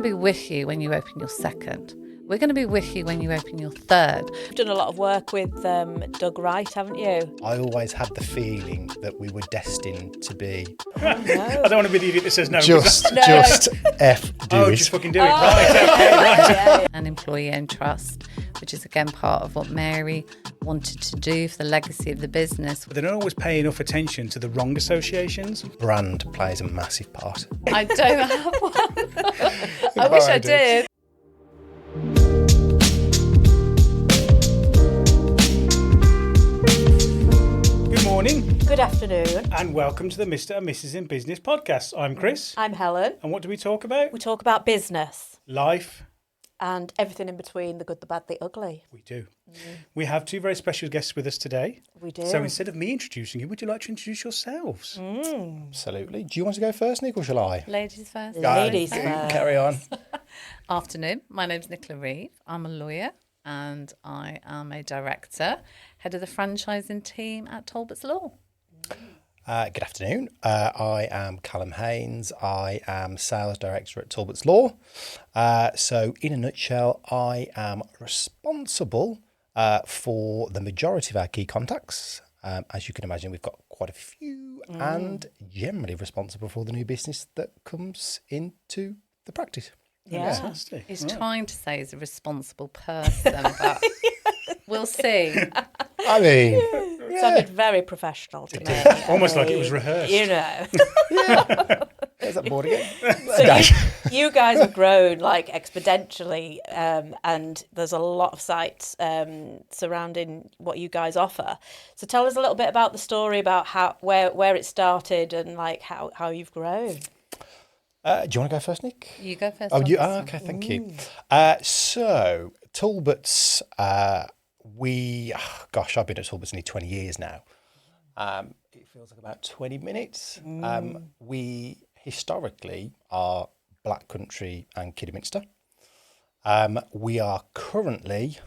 be with you when you open your second. We're going to be with you when you open your third. You've done a lot of work with Doug Wright, haven't you? I always had the feeling that we were destined to be No. I don't want to be the idiot that says no. just F do Oh, it. just fucking do it. Right, okay, right. Yeah. And employee-owned trust, which is again part of what Mary wanted to do for the legacy of the business. But they don't always pay enough attention to the wrong associations. Brand plays a massive part. I don't have one. I wish I did. Good morning Good afternoon. and welcome to the Mr. and Mrs. in Business podcast. I'm Chris. I'm Helen. And what do we talk about? We talk about business Life. and everything in between, the good, the bad, the ugly. We do. We have two very special guests with us today. We do. So instead of me introducing you, would you like to introduce yourselves? Absolutely. Do you want to go first, Nick, or shall I? Ladies first. Ladies first. Carry on. Afternoon. My name's Nicola Reeve. I'm a lawyer and I am a director, head of the franchising team at Talbots Law. Good afternoon. I am Callum Haynes. I am sales director at Talbots Law. So in a nutshell, I am responsible for the majority of our key contacts. As you can imagine, we've got quite a few and generally responsible for the new business that comes into the practice. Yeah. Fantastic. He's Right. trying to say he's a responsible person, but we'll see. I mean, Sounded very professional to me. Almost like it was rehearsed. You know. there's that board again. So you guys have grown like exponentially, and there's a lot of sites surrounding what you guys offer. So tell us a little bit about the story about where it started and like how you've grown. Do you want to go first, Nick? You go first. Oh, on you? this Oh, one. okay, thank you. So Talbots, I've been at Talbots nearly 20 years now. It feels like about 20 minutes. We historically are Black Country and Kidderminster. We are currently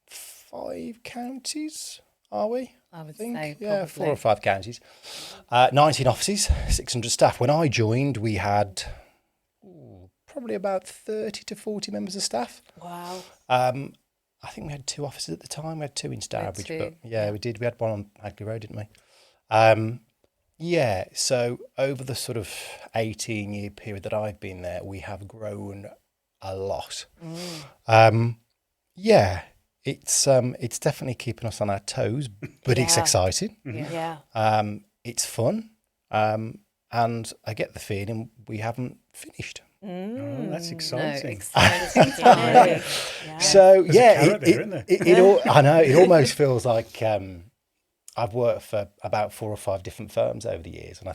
5 counties, are we? I would think, say yeah, probably. 4 or 5 counties, 19 offices, 600 staff. When I joined, we had probably about 30 to 40 members of staff. Wow. I think we had 2 offices at the time. We had 2 in Stourbridge, two, but yeah, we did. We had one on Hagley Road, didn't we? Yeah, so over the sort of 18-year period that I've been there, we have grown a lot. Yeah, it's definitely keeping us on our toes, but it's Yeah. exciting. Yeah. It's fun, and I get the feeling we haven't finished. Oh, that's No, exciting. exciting time. Yeah. So There's a yeah, carrot there, isn't there? I know it almost feels like I've worked for about 4 or 5 different firms over the years, and I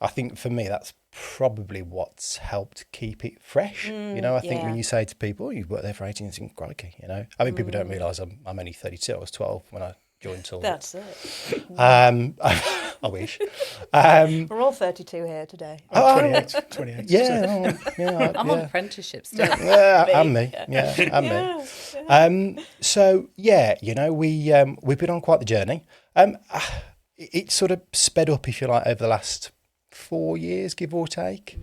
think for me that's probably what's helped keep it fresh. I think when you say to people, "Oh, you've worked there for 18 years," you think, crikey, I mean, people don't realise I'm only 32. I was 12 when I joined Talbots. That's it. I wish. We're all 32 here today. 28. Yeah, I'm on apprenticeship still. Yeah, and me. Yeah, and me. So yeah, we've been on quite the journey. It sort of sped up, if you like, over the last 4 years, give or take.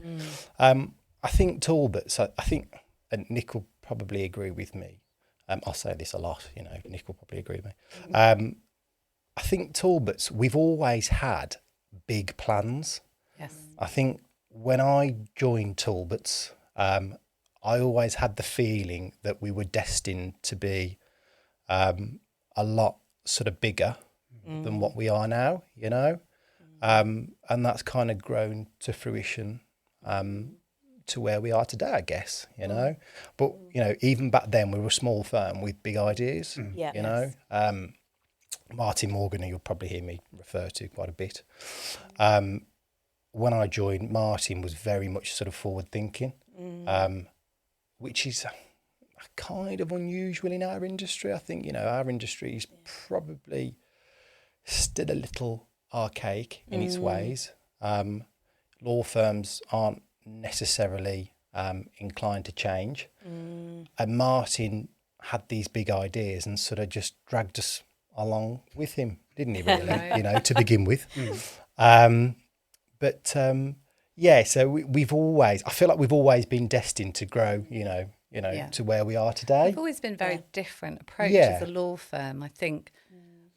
I think Talbots, I think, and Nick will probably agree with me. I'll say this a lot, Nick will probably agree with me. I think Talbots, we've always had big plans. Yes. I think when I joined Talbots, I always had the feeling that we were destined to be a lot sort of bigger than what we are now, and that's kind of grown to fruition to where we are today, I guess, But, even back then we were a small firm with big ideas, Yeah. Martin Morgan, who you'll probably hear me refer to quite a bit. When I joined, Martin was very much sort of forward thinking, which is kind of unusual in our industry. I think, our industry is probably still a little archaic in its ways. Law firms aren't necessarily inclined to change. And Martin had these big ideas and sort of just dragged us along with him, didn't he, really, to begin with. But So we've always, I feel like we've always been destined to grow, to where we are today. We've always been very different approach Yeah. as a law firm. I think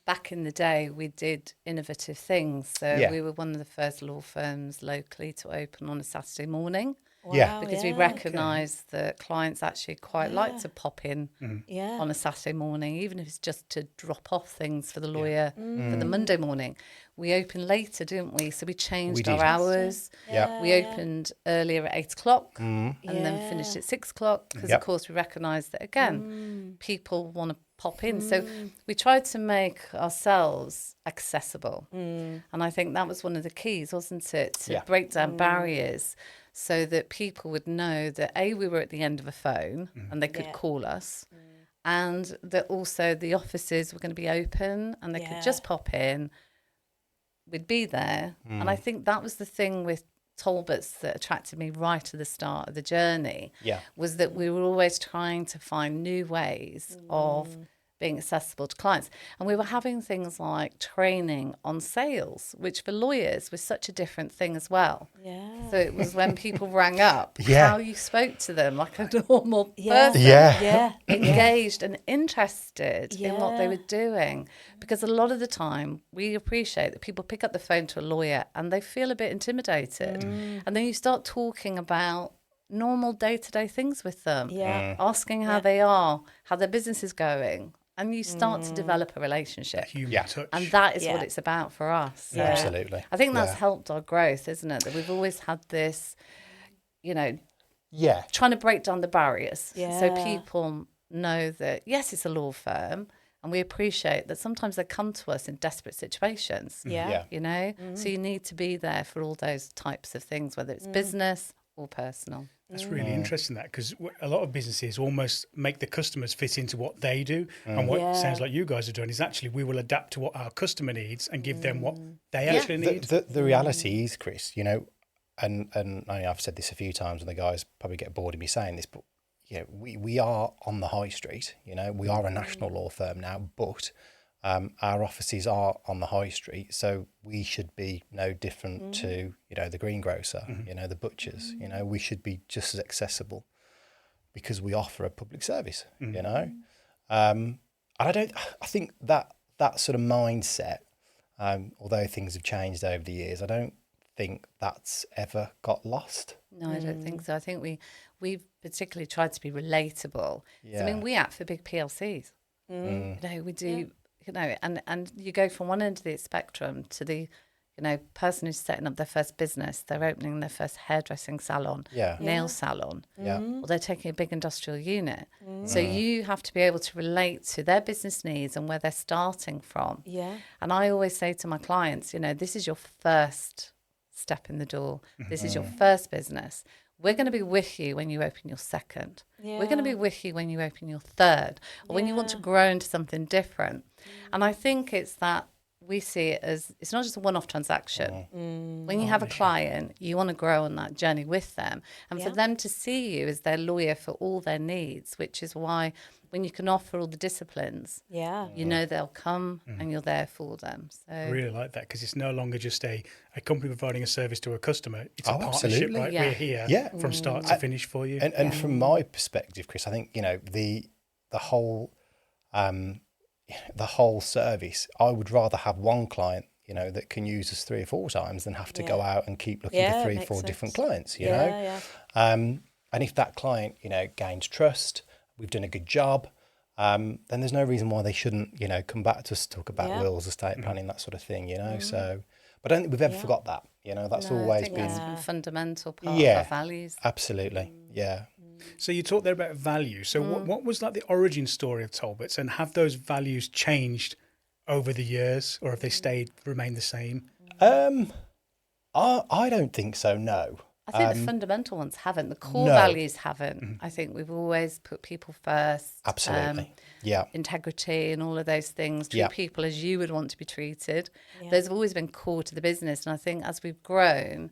back in the day we did innovative things. So Yeah. we were one of the first law firms locally to open on a Saturday morning. Yeah. Because we recognised that clients actually quite like to pop in Yeah. on a Saturday morning, even if it's just to drop off things for the lawyer for the Monday morning. We opened later, didn't we? So we changed We our did. hours. Yeah. We opened earlier at 8 o'clock and then finished at 6 o'clock because, Yep. of course, we recognised that, again, people want to pop in. So we tried to make ourselves accessible. And I think that was one of the keys, wasn't it? To break down barriers so that people would know that, A, we were at the end of a phone and they could call us, and that also the offices were going to be open and they could just pop in. We'd be there. And I think that was the thing with Talbots that attracted me right at the start of the journey, was that we were always trying to find new ways of being accessible to clients. And we were having things like training on sales, which for lawyers was such a different thing as well. Yeah. So it was when people rang up, Yeah. how you spoke to them like a normal Yeah. person. Yeah. Engaged and interested in what they were doing, because a lot of the time we appreciate that people pick up the phone to a lawyer and they feel a bit intimidated, and then you start talking about normal day-to-day things with them, asking how they are, how their business is going, and you start to develop a relationship. Human touch. And that is what it's about for us. So Absolutely. I think that's helped our growth, isn't it? That we've always had this, trying to break down the barriers. So people know that, yes, it's a law firm, and we appreciate that sometimes they come to us in desperate situations. Yeah. So you need to be there for all those types of things, whether it's business or personal. That's really interesting, that, because a lot of businesses almost make the customers fit into what they do. And what sounds like you guys are doing is actually we will adapt to what our customer needs and give them what they actually need. The reality is, Chris, and I've said this a few times, and the guys probably get bored of me saying this, but we are on the high street. We are a national law firm now, but our offices are on the high street, so we should be no different to the greengrocer, the butchers. We should be just as accessible because we offer a public service. And I think that sort of mindset, although things have changed over the years, I don't think that's ever got lost. No, I don't think so. I think we've particularly tried to be relatable. So, I mean, we act for big PLCs. We do. And you go from one end of the spectrum to the, person who's setting up their first business, they're opening their first hairdressing salon, nail salon, or they're taking a big industrial unit. So you have to be able to relate to their business needs and where they're starting from. And I always say to my clients, this is your first step in the door. This is your first business. We're going to be with you when you open your second. We're going to be with you when you open your third, or when you want to grow into something different. And I think it's that we see it as, it's not just a one-off transaction. When you have a client, you want to grow on that journey with them. And for them to see you as their lawyer for all their needs, which is why when you can offer all the disciplines, they'll come and you're there for them. So I really like that, because it's no longer just a company providing a service to a customer. It's a partnership, absolutely. right? We're here from start to finish for you. And from my perspective, Chris, I think the whole service, I would rather have one client that can use us 3 or 4 times than have to go out and keep looking for 3 or 4 different clients. And if that client gains trust, we've done a good job, then there's no reason why they shouldn't come back to us to talk about wills, estate planning, that sort of thing. So, but I don't think we've ever forgot that. That's always been a fundamental part of our values. Absolutely. So you talked there about value. So what was like the origin story of Talbots, and have those values changed over the years, or have they remained the same? I don't think so, no. I think the fundamental ones haven't. The core values haven't. I think we've always put people first. Absolutely. Integrity and all of those things. Treat people as you would want to be treated. Those have always been core to the business. And I think as we've grown,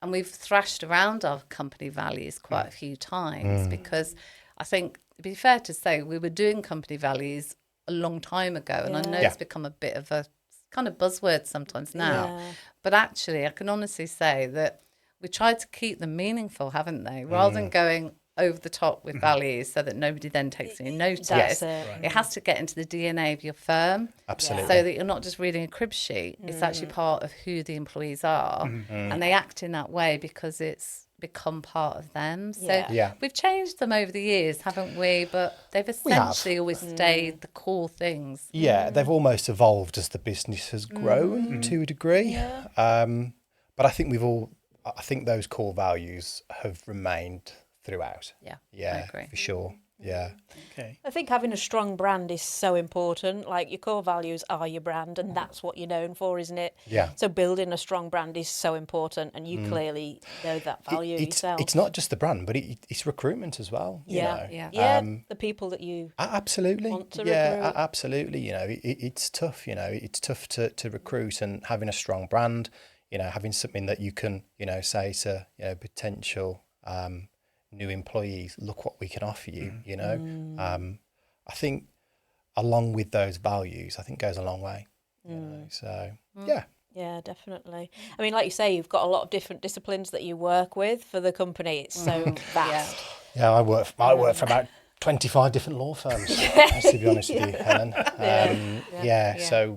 and we've thrashed around our company values quite a few times, because I think it'd be fair to say we were doing company values a long time ago. And I know it's become a bit of a kind of buzzword sometimes now. But actually, I can honestly say that we tried to keep them meaningful, haven't they? Rather than going over the top with values so that nobody then takes any notice. That's It has to get into the DNA of your firm. Absolutely. So that you're not just reading a crib sheet. It's actually part of who the employees are. And they act in that way because it's become part of them. So we've changed them over the years, haven't we? But they've essentially always stayed the core things. Yeah, they've almost evolved as the business has grown to a degree. Yeah. But I think I think those core values have remained throughout. I agree. For sure. Yeah. Okay. I think having a strong brand is so important. Like, your core values are your brand, and that's what you're known for, isn't it? Yeah. So building a strong brand is so important, and you clearly know that value yourself. It's not just the brand, but it's recruitment as well. You know. The people that you absolutely want to recruit. Absolutely. You know, it's tough. You know, it's tough to recruit, and having a strong brand. You know, having something that you can say to potential new employees, look what we can offer you. You know, I think along with those values, I think goes a long way. You know, so yeah. Yeah, definitely. I mean, like you say, you've got a lot of different disciplines that you work with for the company. It's so vast. Yeah, I work for about 25 different law firms, to be honest with you, Helen. So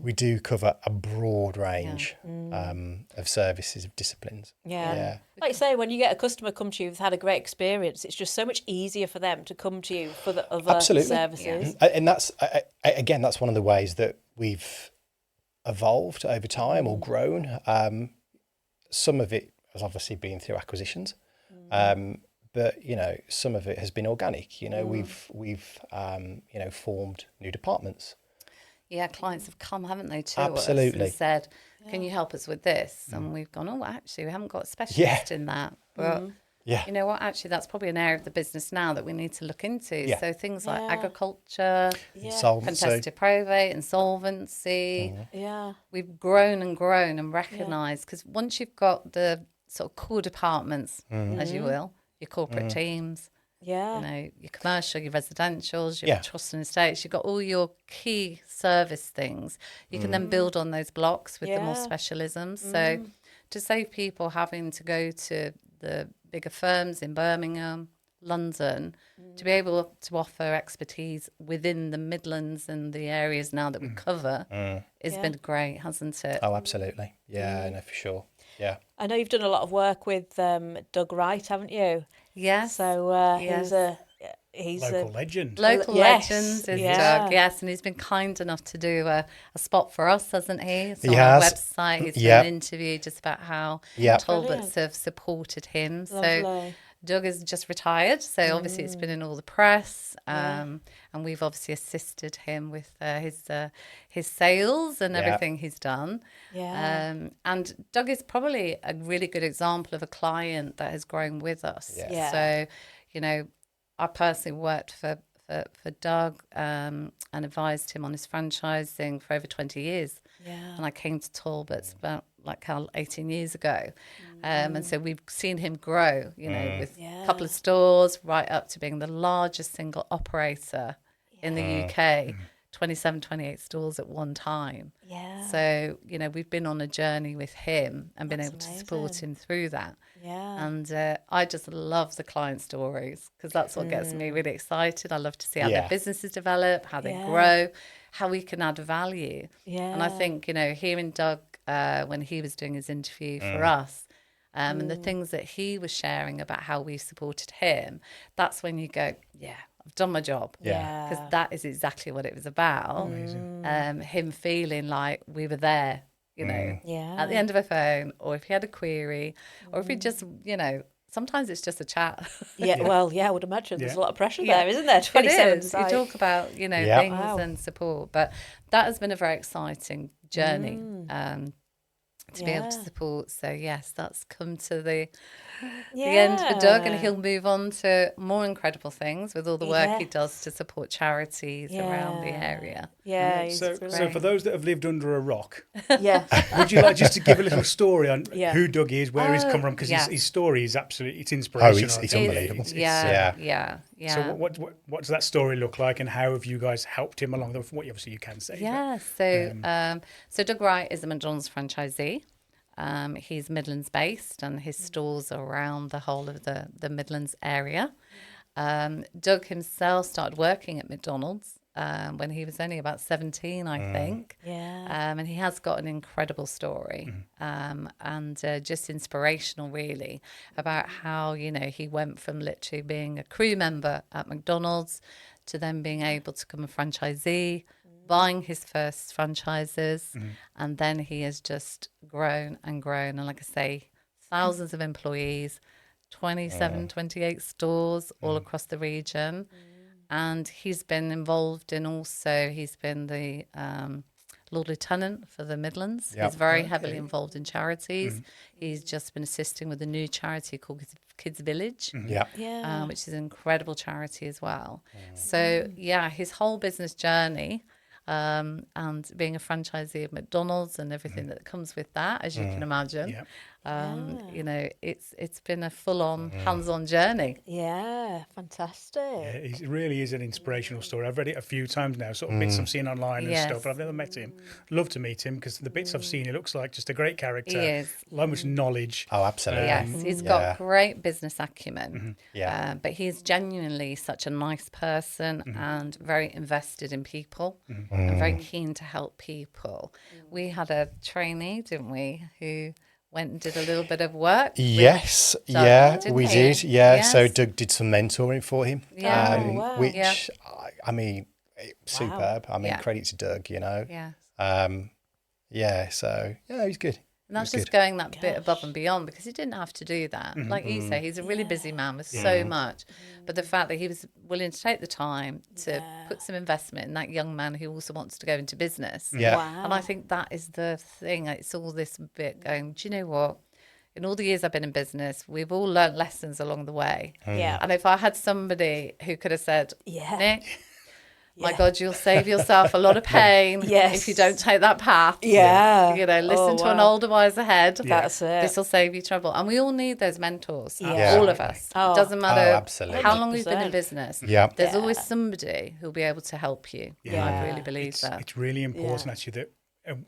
we do cover a broad range of services, of disciplines. Yeah. Like you say, when you get a customer come to you who's had a great experience, it's just so much easier for them to come to you for the other services. And that's, again, that's one of the ways that we've evolved over time or grown. Some of it has obviously been through acquisitions. But some of it has been organic. We've formed new departments. Yeah, clients have come, haven't they, to Absolutely. us and said, "Can you help us with this?" And we've gone, "Oh, actually, we haven't got a specialist in that." But you know what? Actually, that's probably an area of the business now that we need to look into. Yeah. So things like agriculture, Insolvency. contested probate, insolvency. Yeah. We've grown and recognised, because once you've got the sort of core departments, as you will, your corporate teams, your commercial, your residentials, your trust and estates, you've got all your key service things. You can then build on those blocks with the more specialisms. So to save people having to go to the bigger firms in Birmingham, London, to be able to offer expertise within the Midlands and the areas now that we cover has been great, hasn't it? Oh, absolutely. Yeah, no, for sure. Yeah. I know you've done a lot of work with Doug Wright, haven't you? Yes. So he's local legend. Local legend is Doug, yes, and he's been kind enough to do a spot for us, hasn't he? It's on our website. He's done an interview just about how Talbots have supported him. Lovely. So Doug has just retired, so obviously it's been in all the press, and we've obviously assisted him with his sales and everything he's done. Yeah. And Doug is probably a really good example of a client that has grown with us. So, I personally worked for Doug and advised him on his franchising for over 20 years. Yeah. And I came to Talbots about 18 years ago. And so we've seen him grow, with a couple of stores right up to being the largest single operator in the UK, 27, 28 stores at one time. Yeah. So, we've been on a journey with him and been able to support him through that. Yeah. And I just love the client stories, because that's what gets me really excited. I love to see how their businesses develop, how they grow, how we can add value. Yeah. And I think, hearing Doug when he was doing his interview for us, and the things that he was sharing about how we supported him, that's when you go, I've done my job. Yeah. Because that is exactly what it was about. Him feeling like we were there, at the end of a phone, or if he had a query, or if he just, sometimes it's just a chat. I would imagine there's a lot of pressure there, isn't there? 27 It is. You talk about, things and support. But that has been a very exciting journey to be able to support. So, yes, that's come to the end for Doug, and he'll move on to more incredible things with all the work he does to support charities around the area. Yeah. So for those that have lived under a rock, Yeah. would you like just to give a little story on who Doug is, where he's come from? Because his story is absolutely, it's inspirational. It's unbelievable. Yeah. So what does that story look like, and how have you guys helped him along? What obviously you can say. Yeah. So Doug Wright is a McDonald's franchisee. He's Midlands based, and his stores are around the whole of the Midlands area. Doug himself started working at McDonald's when he was only about 17, I think. Yeah. And he has got an incredible story, and just inspirational, really, about how, he went from literally being a crew member at McDonald's to then being able to become a franchisee, buying his first franchises, and then he has just grown and grown. And like I say, thousands of employees, 27, 28 stores all across the region. And he's been involved in he's been the Lord Lieutenant for the Midlands. Yep. He's very heavily involved in charities. He's just been assisting with a new charity called Kids Village, Yeah. which is an incredible charity as well. So, his whole business journey, and being a franchisee of McDonald's and everything that comes with that, as you can imagine, it's been a full-on, hands-on journey. Yeah, fantastic. Yeah, it really is an inspirational story. I've read it a few times now, sort of bits I've seen online and stuff, but I've never met him. Love to meet him because the bits I've seen, he looks like just a great character. He is. So much knowledge. Oh, absolutely. Yes, he's got great business acumen. But he's genuinely such a nice person and very invested in people and very keen to help people. We had a trainee, didn't we, who went and did a little bit of work. Yes, Doug, we he? did. Yeah, Yes. so Doug did some mentoring for him, wow. which I mean, superb. I mean, Yeah. credit to Doug. Yes. So he's good. And that's It was just going that bit above and beyond, because he didn't have to do that. Like you say, he's a really busy man with so much. But the fact that he was willing to take the time to put some investment in that young man who also wants to go into business. Yeah. Wow. And I think that is the thing. It's all this bit going, do you know what? In all the years I've been in business, we've all learnt lessons along the way. Yeah. And if I had somebody who could have said, Yeah. Nick, my God, you'll save yourself a lot of pain Yes. if you don't take that path. Yeah. Listen to an wow. older, wiser head. That's it. This will save you trouble. And we all need those mentors, Yeah. all of us. Oh. It doesn't matter absolutely. how long we've been in 100%. business. Yeah. There's always somebody who'll be able to help you. Yeah. I really believe It's, that. it's really important actually that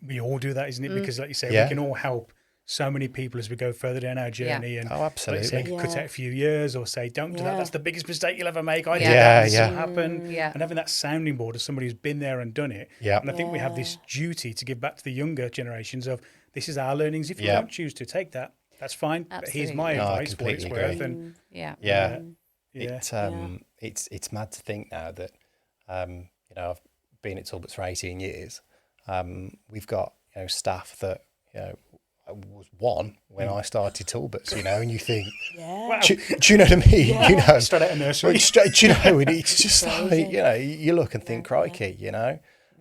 we all do that, isn't it? Because like you say, Yeah. we can all help so many people as we go further down our journey. And Oh, absolutely. like you say, cut out a few years or say, don't do that. Yeah. That's the biggest mistake you'll ever make. I did Yeah. that. This Yeah. will happen. Yeah. And having that sounding board of somebody who's been there and done it. Yeah. And I think we have this duty to give back to the younger generations of this is our learnings. If you Yeah. don't choose to take that, that's fine. But here's my Absolutely. No, I advice for what it's completely worth. agree. And Yeah. Yeah. yeah. It's mad to think now that I've been at Talbots for 18 years. We've got staff that was one when I started Talbots, and you think, Yeah. do you know what I mean? Straight out of nursery. It's just like, you look and think, crikey,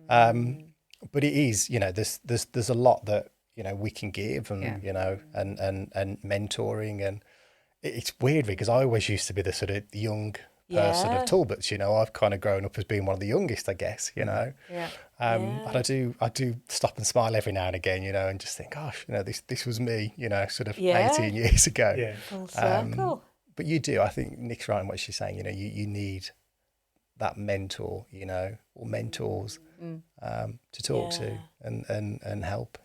but it is, there's a lot that we can give, and and mentoring, and it's weird because I always used to be the sort of young person of Talbots. I've kind of grown up as being one of the youngest, I guess. Yeah. And I do stop and smile every now and again, and just think, gosh, this was me, sort of 18 years ago. Yeah. Full circle. But you do. I think Nick's right in what she's saying. You need that mentor, or mentors to talk to and help.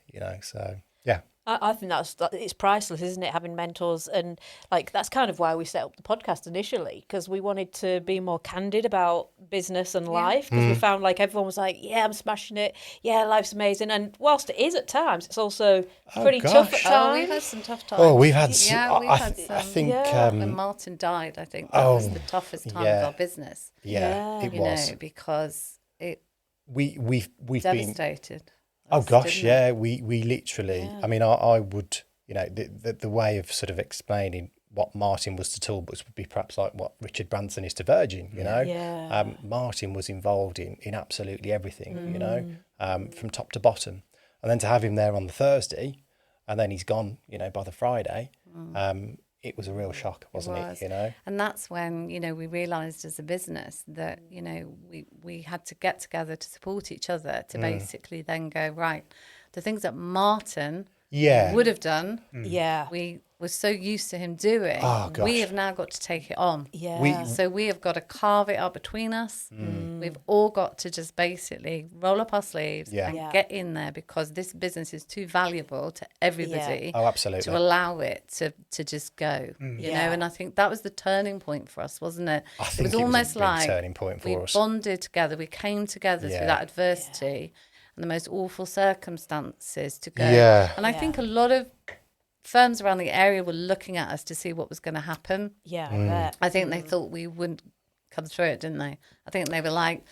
So yeah. I think it's priceless, isn't it? Having mentors, and that's kind of why we set up the podcast initially, because we wanted to be more candid about business and life. Because we found everyone was like, "Yeah, I'm smashing it. Yeah, life's amazing." And whilst it is at times, it's also pretty tough at Oh, times. we've had some tough times. Oh, we've had. Some, Yeah, we've had some. I think. When Martin died, I think that was the toughest time of our business. Yeah, it You was. know, because it We've been. devastated. Oh us, gosh, didn't it? yeah. We literally. I mean, I would. The way of sort of explaining what Martin was to Talbots would be perhaps like what Richard Branson is to Virgin. Yeah. Martin was involved in absolutely everything. From top to bottom, and then to have him there on the Thursday, and then he's gone. By the Friday. It was a real shock, wasn't it? And that's when, we realised as a business that, we had to get together to support each other to basically then go, right, the things that Martin would have done, Yeah. we we're so used to him doing. Oh, gosh. We have now got to take it on. Yeah. So we have got to carve it up between us. We've all got to just basically roll up our sleeves and get in there, because this business is too valuable to everybody Oh, absolutely. to allow it to just go, you know. And I think that was the turning point for us, wasn't it? I think it was almost a big like turning point for we us. bonded together. We came together through that adversity and the most awful circumstances to go. Yeah. And I think a lot of firms around the area were looking at us to see what was going to happen. Yeah, I bet. I think they thought we wouldn't come through it, didn't they? I think they were like,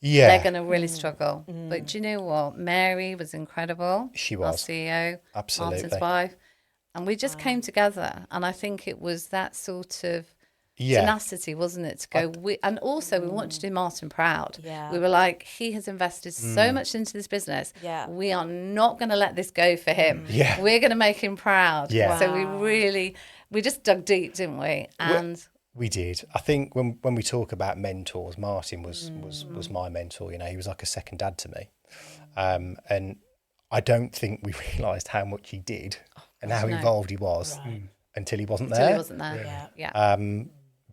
Yeah. they're going to really struggle. But do you know what? Mary was incredible. She Our was. CEO, Absolutely. Martin's wife. And we just came together. And I think it was that sort of tenacity, wasn't it? To go, and also we wanted to do Martin proud. Yeah. We were like, he has invested so much into this business. Yeah. We are not going to let this go for him. Yeah. We're going to make him proud. Yeah. So we just dug deep, didn't we? And We did. I think when we talk about mentors, Martin was my mentor. You know, he was like a second dad to me, and I don't think we realised how much he did and how involved he was until he wasn't there. Until he wasn't there. Yeah.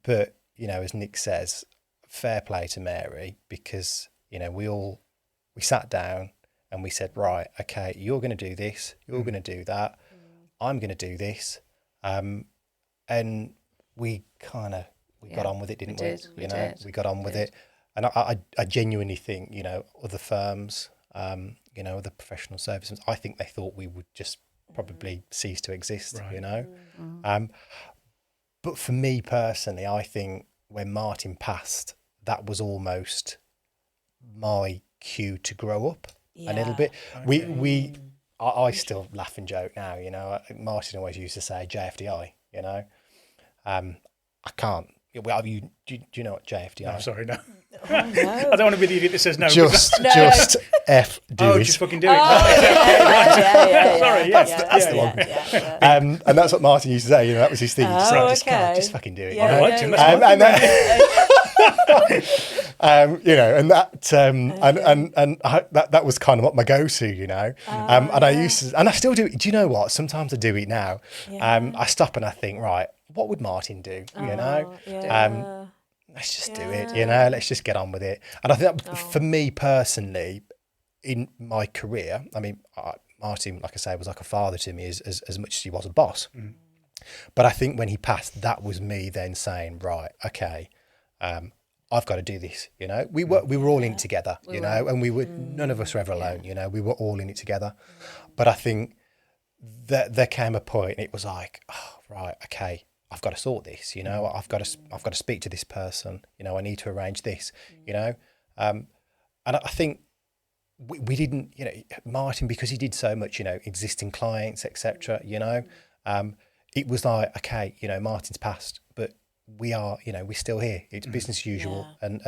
But you know, as Nick says, fair play to Mary, because you know we sat down and we said, right, okay, you're going to do this, you're going to do that, I'm going to do this, and we got on with it, didn't we? We did. We got on with it, and I genuinely think, you know, other firms, you know, other professional services, I think they thought we would just probably cease to exist, you know. But for me personally, I think when Martin passed, that was almost my cue to grow up a little bit. I still laugh and joke now, you know. Martin always used to say JFDI, you know. I can't. Well, do you know what JFDI? No, sorry, no. Oh, no. I don't want to be the idiot that says no. Just F do Oh, it. just fucking do it. Yeah. That's the one. And that's what Martin used to say. You know, that was his thing. Just fucking do it. Yeah, you know? Right, Tim, And you know, and that that was kind of what my go-to, you know. And I used to, and I still do it. Do you know what? Sometimes I do it now. I stop and I think, right, what would Martin do? You know, let's just do it. You know, let's just get on with it. And I think that for me personally, in my career, I mean, Martin, like I say, was like a father to me as much as he was a boss. But I think when he passed, that was me then saying, right, okay, I've got to do this. You know, we were all in it together. You know, and we were none of us were ever alone. You know, we were all in it together. But I think that there came a point. It was like, oh, right, okay, I've got to sort this. You know, I've got to speak to this person. You know, I need to arrange this. You know, and I think we didn't. You know, Martin, because he did so much. You know, existing clients, etc. You know, it was like, okay, you know, Martin's passed, but we are, you know, we're still here. It's business as usual, and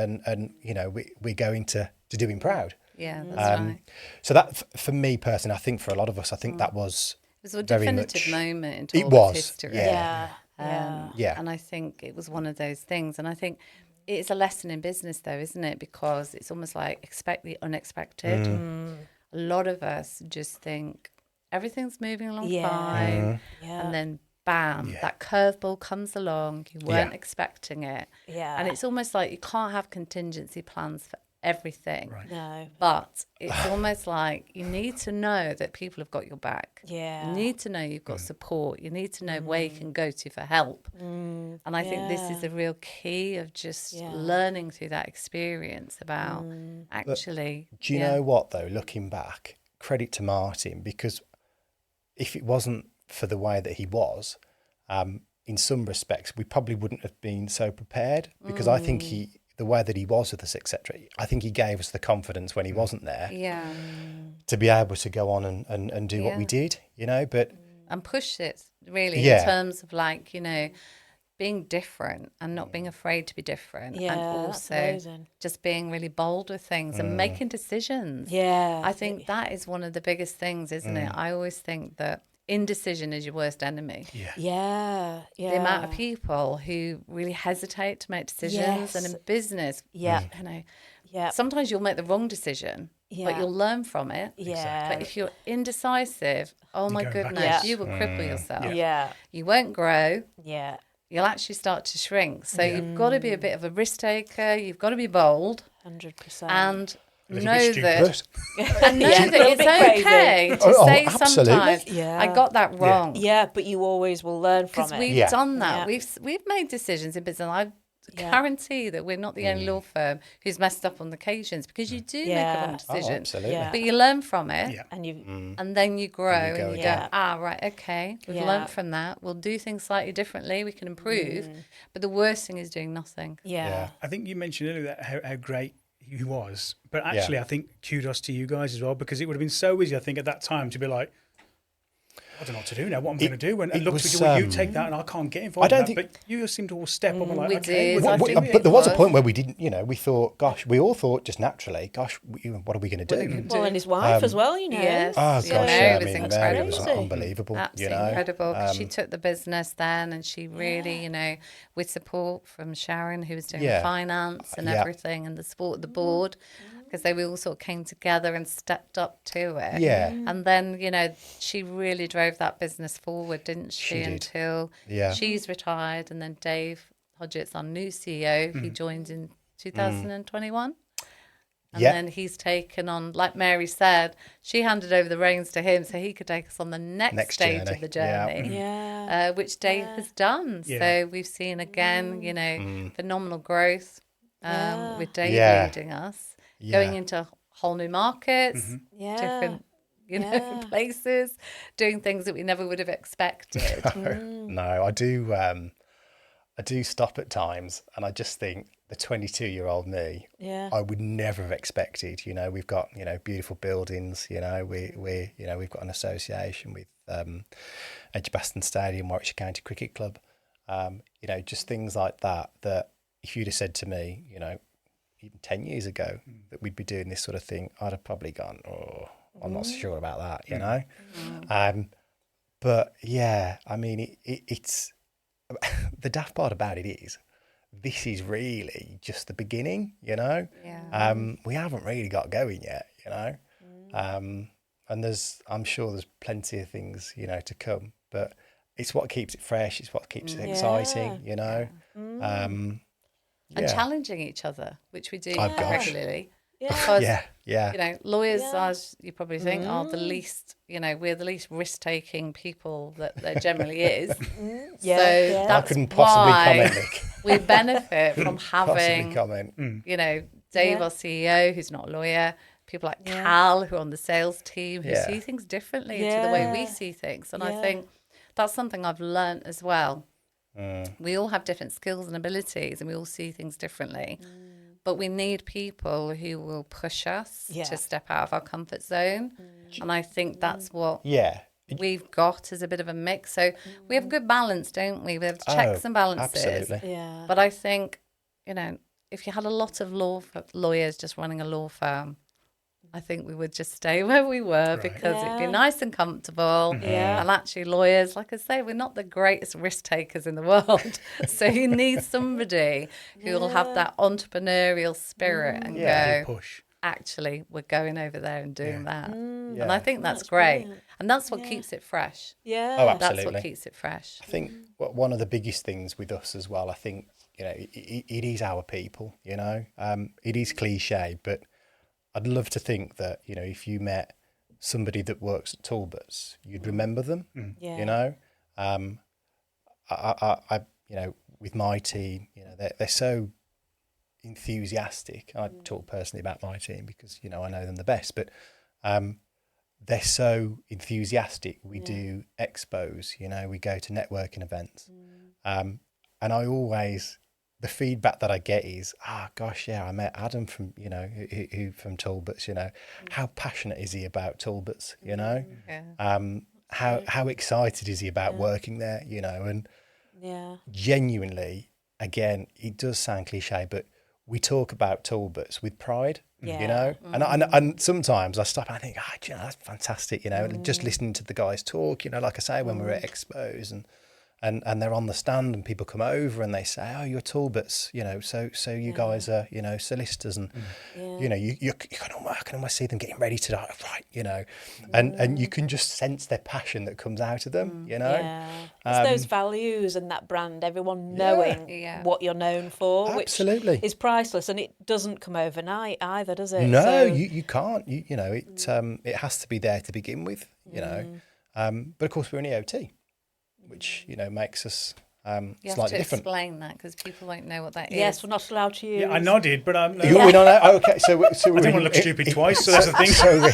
you know, we're going to do him proud. Yeah, that's right. So that, for me personally, I think for a lot of us, I think that was It was a very definitive much, moment in it Talbots was, history. yeah. And I think it was one of those things. And I think it's a lesson in business, though, isn't it? Because it's almost like expect the unexpected. A lot of us just think everything's moving along fine, and then bam, that curveball comes along. You weren't expecting it. And it's almost like you can't have contingency plans for everything. Right. No. But it's almost like you need to know that people have got your back. Yeah. You need to know you've got support. You need to know where you can go to for help. And I think this is a real key of just learning through that experience about actually. Do you know what, though, looking back, credit to Martin, because if it wasn't for the way that he was, in some respects, we probably wouldn't have been so prepared, because I think the way that he was with us, etc., I think he gave us the confidence when he wasn't there to be able to go on and do what we did, you know, but... And push it, really, in terms of, like, you know, being different and not being afraid to be different. Yeah, and that's also amazing. just being really bold with things and making decisions. Yeah. I think that is one of the biggest things, isn't it? I always think that indecision is your worst enemy. Yeah. The amount of people who really hesitate to make decisions, and in business, you know, sometimes you'll make the wrong decision but you'll learn from it. Yeah. But if you're indecisive, oh my going goodness, backwards. you will cripple yourself. Yeah. You won't grow. Yeah. You'll actually start to shrink. So you've got to be a bit of a risk taker. You've got to be bold 100%. and A little know bit that stupid. and know Yeah. that it's okay to Oh, say absolutely. sometimes, Yeah. I got that wrong. Yeah, but you always will learn from Because it. we've Yeah. done that. Yeah. We've made decisions in business. I Yeah. guarantee that we're not the only law firm who's messed up on occasions, because you do make a Yeah. wrong Oh, decision. absolutely. Yeah. But you learn from it. Yeah. And you, And then you grow And you and go you again. go, right, okay, we've Yeah. learnt from that. We'll do things slightly differently. We can improve. But the worst thing is doing nothing. yeah. I think you mentioned earlier that how great he was, but actually, I think kudos to you guys as well, because it would have been so easy, I think, at that time to be like, I don't know what to do now. What I'm going to do? And it look, was, you take that, and I can't get involved. I don't in that. think- But you seem to all step up and like, we okay, did. we're I gonna think do it. But there was a was. point where we didn't, we thought, gosh, we all thought just naturally, gosh, what are we going to do? Well, and his wife as well, you know. Yes. Oh, Yeah, gosh, Mary yeah, I was mean, incredible. Mary was unbelievable, Absolutely incredible. 'Cause she took the business then, and she really, with support from Sharon, who was doing Yeah. finance and Yeah. everything, and the support of the board, because they all sort of came together and stepped up to it. Yeah. And then, she really drove that business forward, didn't she? She did. Until Yeah. she's retired, and then Dave Hodgett's our new CEO. He joined in 2021. And Yeah. then he's taken on, like Mary said, she handed over the reins to him so he could take us on the next stage journey. of the Yeah. journey, Yeah. which Dave has done. Yeah. So we've seen again, phenomenal growth Yeah. with Dave Yeah. leading us, Yeah. going into whole new markets, Yeah. different, Yeah. places, doing things that we never would have expected. No, I do stop at times, and I just think the 22-year-old me, Yeah. I would never have expected. We've got beautiful buildings. We've got an association with Edgbaston Stadium, Warwickshire County Cricket Club. Just things like that. That if you'd have said to me, even 10 years ago, that we'd be doing this sort of thing, I'd have probably gone, oh, I'm not so sure about that. But yeah, I mean, it's the daft part about it is, this is really just the beginning, Yeah. we haven't really got going yet, and I'm sure there's plenty of things, to come, but it's what keeps it fresh. It's what keeps it exciting, And challenging each other, which we do Oh, gosh. regularly. Yeah. Because, yeah. lawyers, Yeah. as you probably think, are the least, we're the least risk-taking people that there generally is. Yeah. So Yeah. I that's couldn't possibly why comment, Nick. we benefit from Possibly having, comment. Dave, Yeah. our CEO, who's not a lawyer, people like Yeah. Cal, who are on the sales team, who Yeah. see things differently to the way we Yeah. see things. And Yeah. I think that's something I've learnt as well. Mm. We all have different skills and abilities, and we all see things differently. But we need people who will push us Yeah. to step out of our comfort zone. And I think that's what Yeah. we've got as a bit of a mix. So we have good balance, don't we? We have checks and balances. Absolutely. Yeah. But I think, if you had a lot of lawyers just running a law firm, I think we would just stay where we were because it'd be Yeah. nice and comfortable. Yeah. And actually, lawyers, like I say, we're not the greatest risk takers in the world. So you need somebody who will have that entrepreneurial spirit and Yeah. go, Push. actually, we're going over there and doing that. Yeah. And I think that's great. brilliant. And that's what keeps it fresh. Yeah. Oh, That's absolutely. what keeps it fresh. I think one of the biggest things with us as well, I think, it is our people, it is cliche, but I'd love to think that, if you met somebody that works at Talbots, you'd remember them, Yeah. I with my team, they're so enthusiastic. I talk personally about my team because, I know them the best, but they're so enthusiastic. We do expos, we go to networking events. And I always, the feedback that I get is, gosh, yeah, I met Adam from, who from Talbots, how passionate is he about Talbots, Yeah. how excited is he about working there, and Yeah. genuinely, again, it does sound cliche, but we talk about Talbots with pride, Yeah. and sometimes I stop and I think, that's fantastic, and just listening to the guys talk, like I say, when we're at expos and they're on the stand, and people come over and they say, "Oh, you're Talbots, so you guys are, solicitors," and you can almost see them getting ready to die, right, and you can just sense their passion that comes out of them, It's those values and that brand, everyone knowing what you're known for, absolutely, which is priceless, and it doesn't come overnight either, does it? No, you can't. It has to be there to begin with, but of course we're an EOT, which makes us you slightly have to different. Explain that because people won't know what that is. Yes, we're not allowed to use. Yeah, I nodded, but I'm. We're not, okay, so I don't want to look stupid twice. So that's the thing. So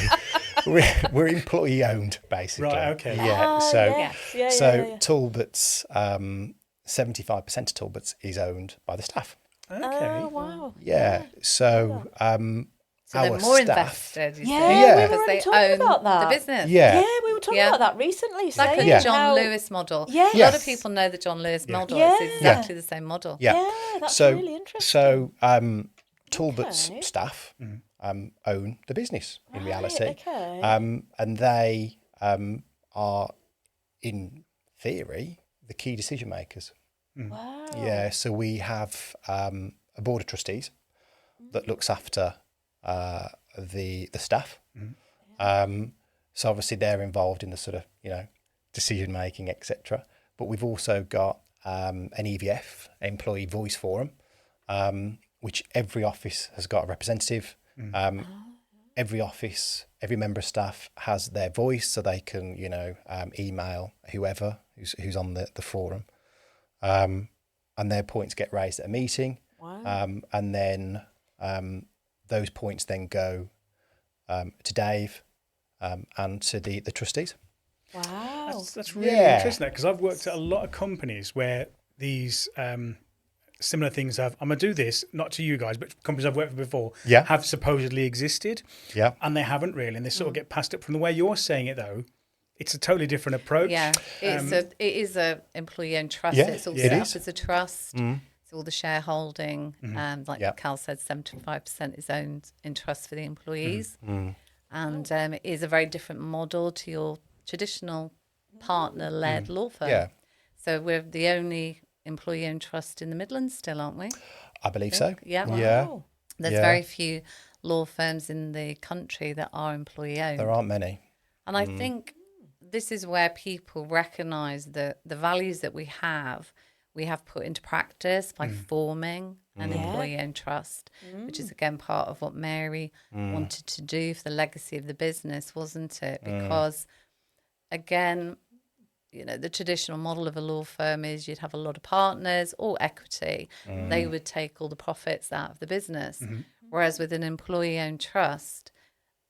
we're employee owned, basically. Right. Okay. Yeah. Yes. Talbots, 75% of Talbots is owned by the staff. Okay. Oh, wow. Yeah. So So our they're more staff, invested, you Yeah, see, we were because already they talking own about that. the business. Yeah. Yeah, we were talking Yeah. about that recently. It's like saying a John how- Lewis model. Yeah. A lot of people know the John Lewis model. Yeah. It's exactly the same model. Yeah. Yeah, that's so, really interesting. So Talbots Okay. staff own the business in reality. Okay. And they are, in theory, the key decision makers. Wow. Yeah, so we have a board of trustees that looks after the staff. So obviously they're involved in the sort of decision making, etc. But we've also got an EVF, Employee Voice Forum, which every office has got a representative. Every office, every member of staff has their voice, so they can email whoever who's on the forum, and their points get raised at a meeting. Wow. And then those points then go to Dave and to the trustees. Wow. That's really Yeah. interesting, because I've worked at a lot of companies where these similar things have. I'm gonna do this, not to you guys, but companies I've worked for before have supposedly existed, and they haven't really, and they sort of get passed up. From the way you're saying it, though, it's a totally different approach. Yeah, it is a employee-owned trust. Yeah, It's all it set up is. as a trust. It's all the shareholding. Cal said, 75% is owned in trust for the employees. And it is a very different model to your traditional partner-led law firm. Yeah. So we're the only employee-owned trust in the Midlands still, aren't we? I believe so. Yeah. Yeah. There's very few law firms in the country that are employee-owned. There aren't many. And I think this is where people recognise the values that we have put into practice by forming an employee-owned trust, which is, again, part of what Mary wanted to do for the legacy of the business, wasn't it? Because, again, the traditional model of a law firm is you'd have a lot of partners or equity. They would take all the profits out of the business. Whereas with an employee-owned trust,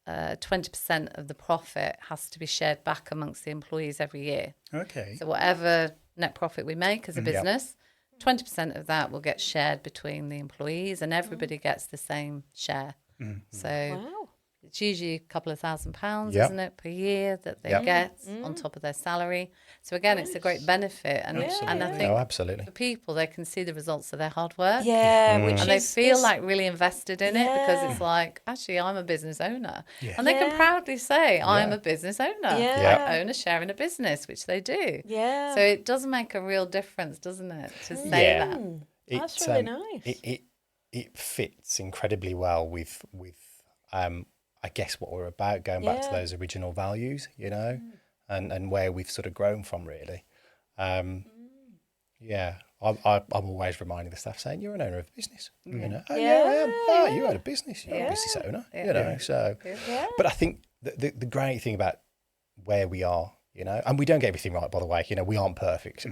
20% of the profit has to be shared back amongst the employees every year. Okay. So whatever net profit we make as a business, 20% of that will get shared between the employees, and everybody gets the same share. So it's usually a couple of £1,000, isn't it, per year that they get on top of their salary. So again, it's a great benefit, and I think absolutely. for people, they can see the results of their hard work. Yeah, which And they feel like really invested in it, because it's like, actually, I'm a business owner. And they can proudly say, I'm a business owner. I own a share in a business, which they do. Yeah. So it does make a real difference, doesn't it, to say that? That's really nice. It fits incredibly well with I guess what we're about, going back to those original values, and where we've sort of grown from, really. I'm always reminding the staff, saying, you're an owner of a business. Oh, yeah, I am. Oh, you own a business. You're a business owner, so. But I think the great thing about where we are, and we don't get everything right, by the way, we aren't perfect.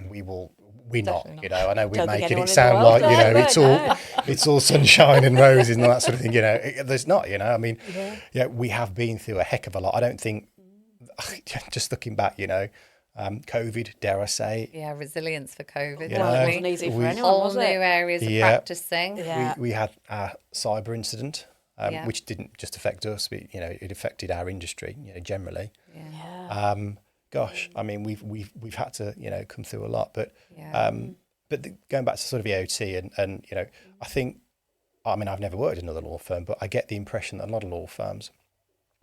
We're not, I know we're making it sound like, it's all sunshine and roses and all that sort of thing, there's not, I mean, we have been through a heck of a lot. I don't think, just looking back, COVID, dare I say. Yeah, resilience for COVID. Well, it wasn't easy for anyone, Whole was new it? areas of practicing. We had a cyber incident, which didn't just affect us, but, it affected our industry, generally. Gosh, I mean, we've had to, come through a lot, but going back to sort of EOT and I think, I've never worked in another law firm, but I get the impression that a lot of law firms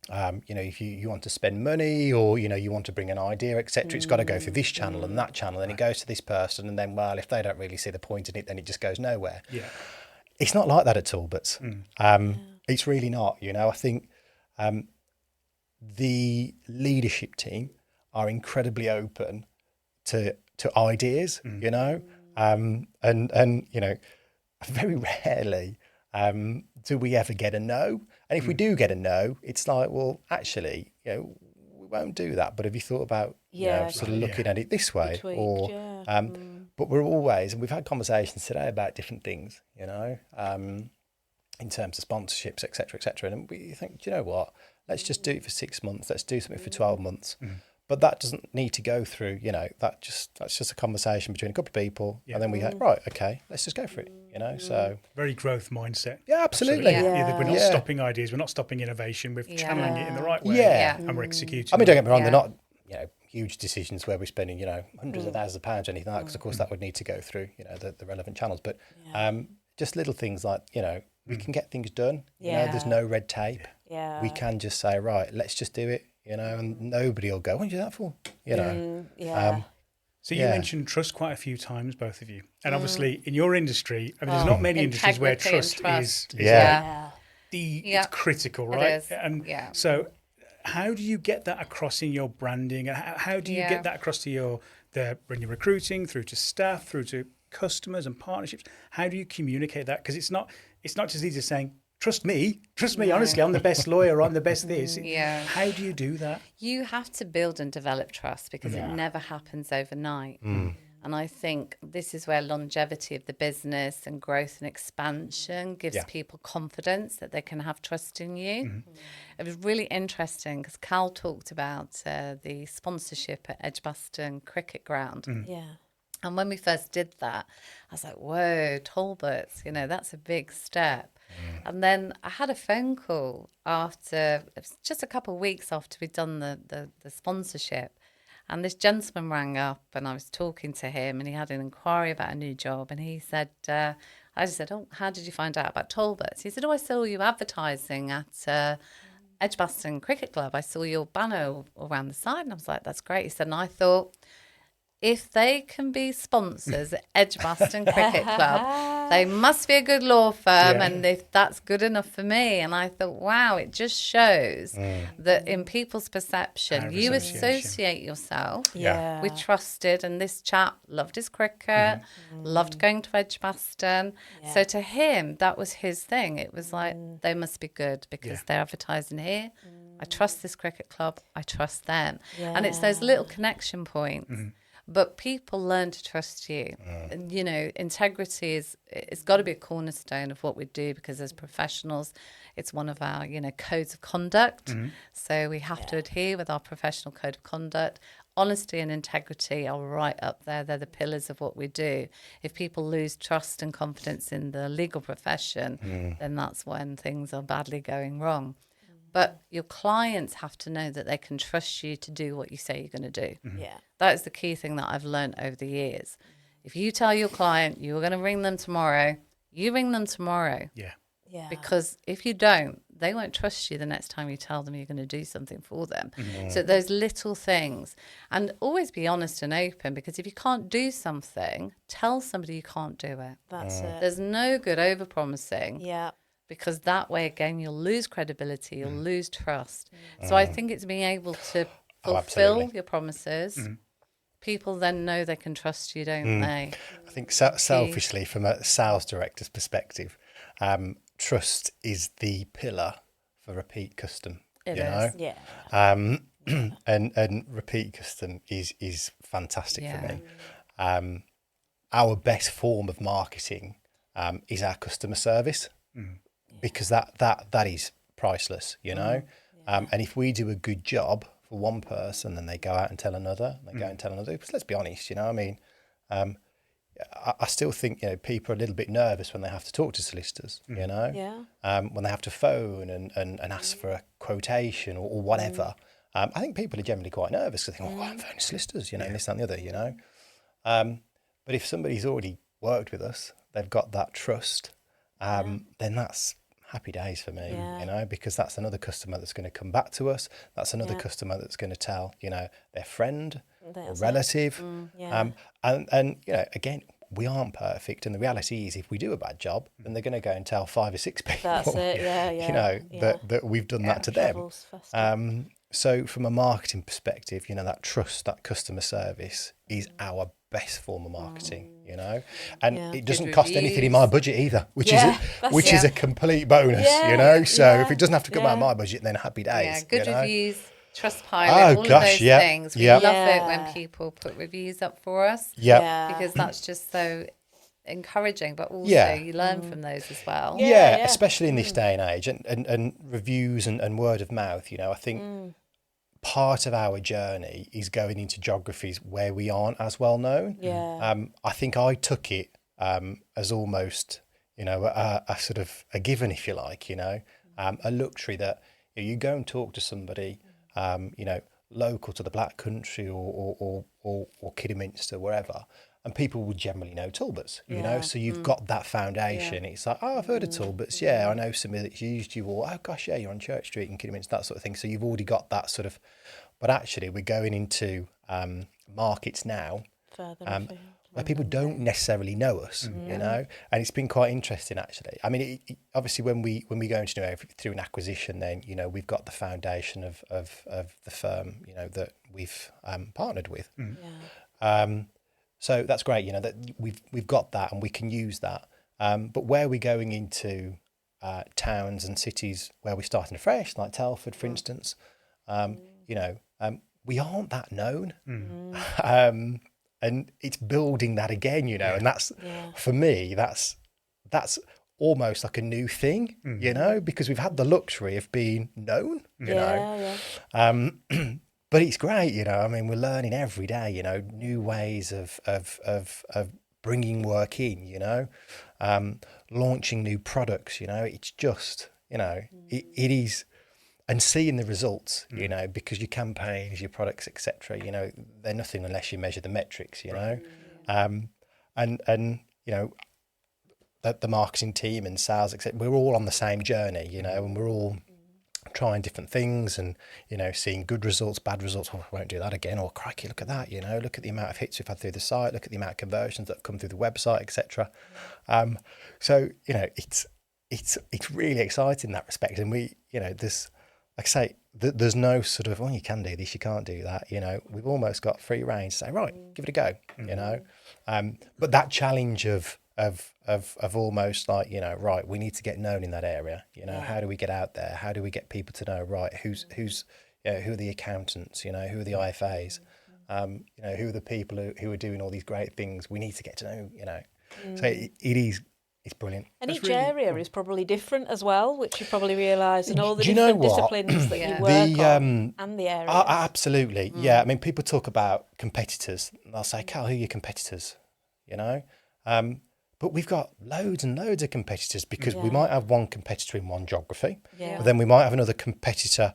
You know, if you want to spend money, or you know, you want to bring an idea, etc., it's got to go through this channel and that channel, and it goes to this person, and then, well, if they don't really see the point in it, then it just goes nowhere. Yeah, it's not like that at all. But it's really not. You know, I think the leadership team are incredibly open to ideas. You know, and you know, very rarely do we ever get a no. And if we do get a no, it's like, well, actually, you know, we won't do that. But have you thought about, you know, sort of looking at it this way? But we're always, and we've had conversations today about different things, you know, in terms of sponsorships, et cetera, and we think, do you know what? Let's just do it for 6 months. Let's do something for 12 months. But that doesn't need to go through, you know, that's just a conversation between a couple of people, and then we go, right, okay, let's just go for it, you know. So very growth mindset. Yeah, absolutely. We're not stopping ideas, we're not stopping innovation, we're channeling it in the right way, and we're executing. I mean, don't get me wrong, they're not, you know, huge decisions where we're spending, you know, hundreds of thousands of pounds or anything like that, because of course that would need to go through, you know, the relevant channels. But just little things like, you know, we can get things done. You know, there's no red tape. We can just say, right, let's just do it. You know, and nobody will go, what did you do that for? You know. So you mentioned trust quite a few times, both of you. And obviously in your industry, I mean, there's not many industries where trust is it's critical, right? It is. And so how do you get that across in your branding? And how do you get that across to when you're recruiting, through to staff, through to customers and partnerships? How do you communicate that? Because it's not just easy saying, trust me, honestly, I'm the best lawyer, I'm the best this. How do you do that? You have to build and develop trust, because it never happens overnight. And I think this is where longevity of the business and growth and expansion gives people confidence that they can have trust in you. It was really interesting because Cal talked about the sponsorship at Edgbaston Cricket Ground. And when we first did that, I was like, whoa, Talbots, you know, that's a big step. And then I had a phone call after, it was just a couple of weeks after we'd done the sponsorship. And this gentleman rang up and I was talking to him, and he had an inquiry about a new job. And he said, I just said, oh, how did you find out about Talbots? He said, oh, I saw you advertising at Edgbaston Cricket Club. I saw your banner around the side. And I was like, that's great. He said, and I thought, if they can be sponsors at Edgbaston Cricket Club, they must be a good law firm, and if that's good enough for me. And I thought, wow, it just shows that in people's perception, you associate yourself with trusted, and this chap loved his cricket, loved going to Edgbaston. So to him, that was his thing. It was like, they must be good because they're advertising here. I trust this cricket club. I trust them. And it's those little connection points. But people learn to trust you. And, you know, integrity it's got to be a cornerstone of what we do, because as professionals, it's one of our, you know, codes of conduct. So we have to adhere with our professional code of conduct. Honesty and integrity are right up there. They're the pillars of what we do. If people lose trust and confidence in the legal profession, then that's when things are badly going wrong. But your clients have to know that they can trust you to do what you say you're going to do. That is the key thing that I've learned over the years. If you tell your client you're going to ring them tomorrow, you ring them tomorrow. Because if you don't, they won't trust you the next time you tell them you're going to do something for them. So those little things. And always be honest and open, because if you can't do something, tell somebody you can't do it. That's it. There's no good over-promising. Because that way, again, you'll lose credibility, you'll lose trust. So I think it's being able to fulfill your promises. People then know they can trust you, don't they? I think selfishly, from a sales director's perspective, trust is the pillar for repeat custom. It is. And repeat custom is fantastic for me. Our best form of marketing is our customer service. Because that is priceless, you know. And if we do a good job for one person, then they go out and tell another, and they go and tell another. Because let's be honest, you know, I mean, I still think, you know, people are a little bit nervous when they have to talk to solicitors, you know, when they have to phone and ask for a quotation or whatever. I think people are generally quite nervous because they think, oh, I'm phoning solicitors, you know, and this, that, and the other, you know. But if somebody's already worked with us, they've got that trust, then that's happy days for me, you know, because that's another customer that's going to come back to us. That's another customer that's going to tell, you know, their friend or relative. And, you know, again, we aren't perfect. And the reality is if we do a bad job, then they're going to go and tell 5 or 6 people, That's it, you know, that we've done that to them. So from a marketing perspective, you know, that trust, that customer service is our best form of marketing, you know, and it doesn't cost anything in my budget either, which is a complete bonus, you know. So if it doesn't have to come out of my budget, then happy days. Yeah, good you know? reviews, Trustpilot, all of those things. We love it when people put reviews up for us. Because that's just so encouraging, but also you learn from those as well. Especially in this day and age, and reviews and word of mouth, you know, I think part of our journey is going into geographies where we aren't as well known. I think I took it as almost, you know, a sort of a given, if you like, you know, a luxury that you go and talk to somebody, you know, local to the Black Country or Kidderminster, wherever, and people will generally know Talbots, you know, so you've got that foundation. It's like, oh, I've heard of Talbots, I know somebody that's used you, or, oh gosh, you're on Church Street in Kidderminster, that sort of thing. So you've already got that sort of, but actually we're going into markets now where people don't necessarily know us, you know, and it's been quite interesting actually. I mean, obviously when we go into new area through an acquisition, then, you know, we've got the foundation of the firm, you know, that we've partnered with. So that's great, you know, that we've got that and we can use that. But where we're going into towns and cities where we're starting fresh, like Telford, for instance, you know, we aren't that known. And it's building that again, you know, and that's, for me, that's almost like a new thing, you know, because we've had the luxury of being known, you know. But it's great, you know. I mean, we're learning every day, you know, new ways of bringing work in, you know, launching new products, you know. It's just, you know, it is, and seeing the results, you know, because your campaigns, your products, etc., you know, they're nothing unless you measure the metrics, you know. And you know, the marketing team and sales, etc., we're all on the same journey, you know, and we're all trying different things and, you know, seeing good results, bad results. Oh, I won't do that again. Or crikey, look at that, you know, look at the amount of hits we've had through the site, look at the amount of conversions that have come through the website, etc. So, you know, it's really exciting in that respect. And we, you know, there's, like I say, there's no sort of, oh, you can do this, you can't do that, you know. We've almost got free rein to say, right, give it a go, you know. But that challenge of almost like, you know, right, we need to get known in that area, you know. How do we get out there? How do we get people to know, right, who's you know, who are the accountants, you know, who are the IFAs, you know, who are the people who are doing all these great things? We need to get to know, you know. So it's brilliant. And each area is probably different as well, which you probably realise, and all the different disciplines that you work on and the areas. Absolutely, yeah. I mean, people talk about competitors. And they'll say, Cal, who are your competitors? You know? But we've got loads and loads of competitors because we might have one competitor in one geography, but then we might have another competitor